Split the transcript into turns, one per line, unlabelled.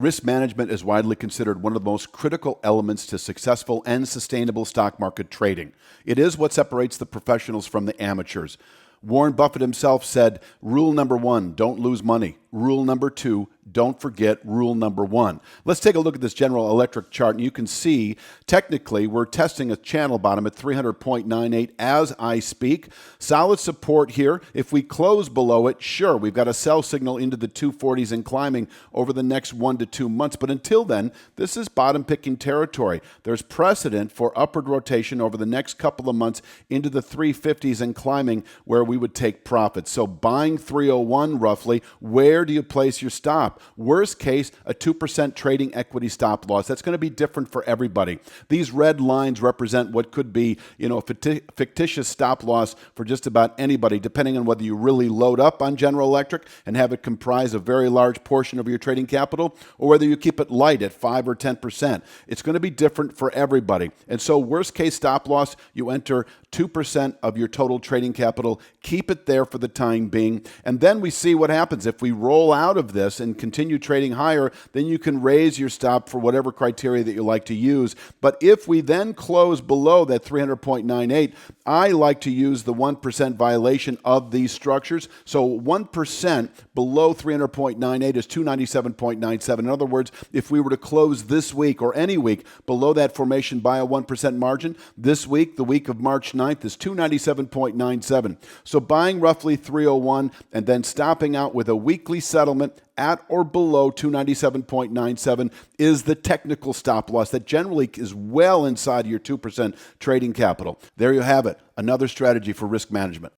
Risk management is widely considered one of the most critical elements to successful and sustainable stock market trading. It is what separates the professionals from the amateurs. Warren Buffett himself said, rule number 1, don't lose money. Rule number 2, don't forget rule number 1. Let's take a look at this General Electric chart, and you can see technically we're testing a channel bottom at 300.98 as I speak. Solid support here. If we close below it, sure, we've got a sell signal into the 240s and climbing over the next 1 to 2 months. But until then, this is bottom picking territory. There's precedent for upward rotation over the next couple of months into the 350s and climbing where we would take profits. So buying 301 roughly, where do you place your stop? Worst case, a 2% trading equity stop loss. That's going to be different for everybody. These red lines represent what could be, a fictitious stop loss for just about anybody, depending on whether you really load up on General Electric and have it comprise a very large portion of your trading capital, or whether you keep it light at 5 or 10%. It's going to be different for everybody. And so worst case stop loss, you enter 2% of your total trading capital. Keep it there for the time being. And then we see what happens. If we roll out of this and continue trading higher, then you can raise your stop for whatever criteria that you like to use. But if we then close below that 300.98, I like to use the 1% violation of these structures. So 1% below 300.98 is 297.97. In other words, if we were to close this week or any week below that formation by a 1% margin, this week, the week of March 9th, is 297.97. So buying roughly 301 and then stopping out with a weekly settlement at or below 297.97 is the technical stop loss that generally is well inside of your 2% trading capital. There you have it, another strategy for risk management.